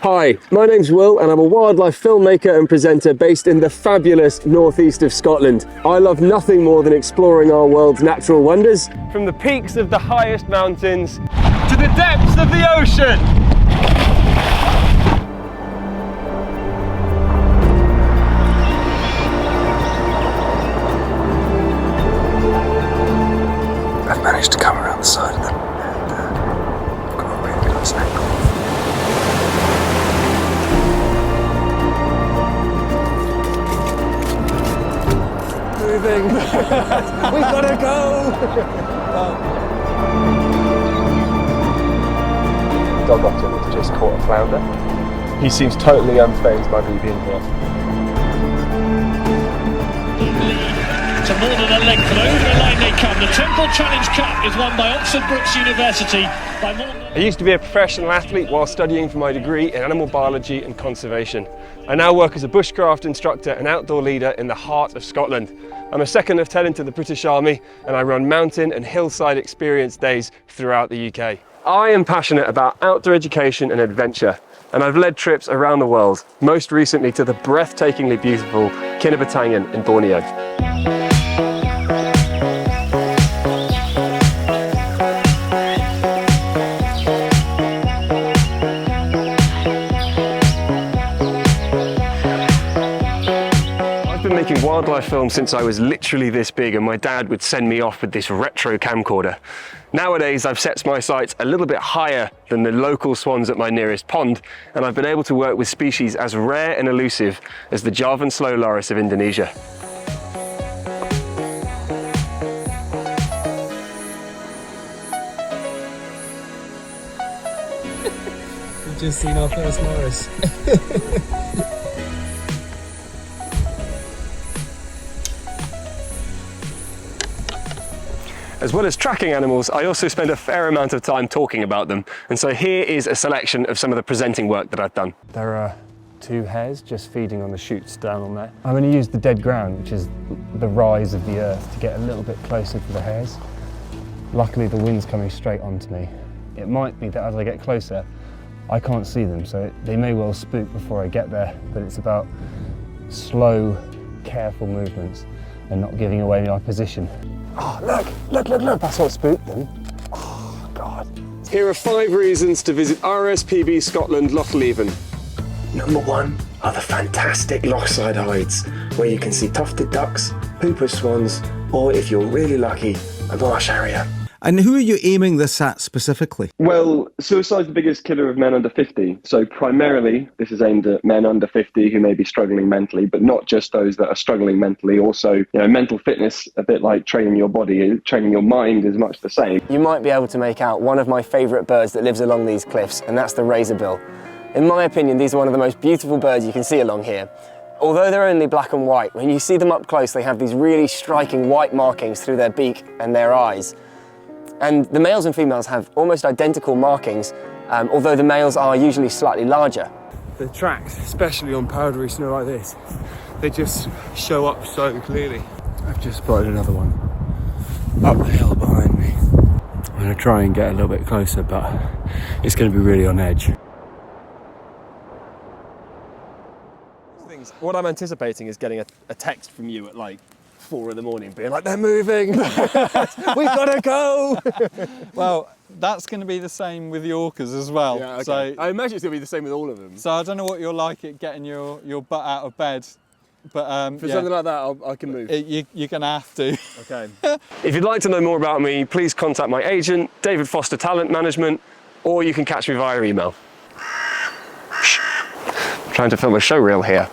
Hi, my name's Will and I'm a wildlife filmmaker and presenter based in the fabulous northeast of Scotland. I love nothing more than exploring our world's natural wonders. From the peaks of the highest mountains to the depths of the ocean. I've managed to come around the side of them and I've got a really nice angle. Moving. We've got to go. Dog otter has just caught a flounder. He seems totally unfazed by me being here. To more than a length, and over the line they come. The Temple Challenge Cup is won by Oxford Brookes University by more than... I used to be a professional athlete while studying for my degree in animal biology and conservation. I now work as a bushcraft instructor and outdoor leader in the heart of Scotland. I'm a second lieutenant in the British Army and I run mountain and hillside experience days throughout the UK. I am passionate about outdoor education and adventure, and I've led trips around the world, most recently to the breathtakingly beautiful Kinabatangan in Borneo. Making wildlife films since I was literally this big, and my dad would send me off with this retro camcorder. Nowadays I've set my sights a little bit higher than the local swans at my nearest pond, and I've been able to work with species as rare and elusive as the Javan slow loris of Indonesia. We've just seen our first loris. As well as tracking animals, I also spend a fair amount of time talking about them. And so here is a selection of some of the presenting work that I've done. There are two hares just feeding on the shoots down on there. I'm going to use the dead ground, which is the rise of the earth, to get a little bit closer to the hares. Luckily the wind's coming straight onto me. It might be that as I get closer, I can't see them, so they may well spook before I get there, but it's about slow, careful movements and not giving away my position. Oh, look, that's what spooked them. Oh, God. Here are 5 reasons to visit RSPB Scotland Loch Leven. Number 1 are the fantastic lochside hides, where you can see tufted ducks, hooper swans, or if you're really lucky, a marsh harrier. And who are you aiming this at specifically? Well, suicide's the biggest killer of men under 50. So primarily, this is aimed at men under 50 who may be struggling mentally, but not just those that are struggling mentally. Also, mental fitness, a bit like training your body, training your mind is much the same. You might be able to make out one of my favourite birds that lives along these cliffs, and that's the razorbill. In my opinion, these are one of the most beautiful birds you can see along here. Although they're only black and white, when you see them up close, they have these really striking white markings through their beak and their eyes. And the males and females have almost identical markings, although the males are usually slightly larger. The tracks, especially on powdery snow like this, they just show up so clearly. I've just spotted another one up the hill behind me. I'm going to try and get a little bit closer, but it's going to be really on edge. What I'm anticipating is getting a text from you at like 4 in the morning being like, they're moving, we've got to go. Well, that's going to be the same with the orcas as well. Yeah, okay. So I imagine it's going to be the same with all of them. So I don't know what you're like at getting your butt out of bed, but for something like that, I can move. You're going to have to. Okay. If you'd like to know more about me, please contact my agent, David Foster Talent Management, or you can catch me via email. I'm trying to film a showreel here.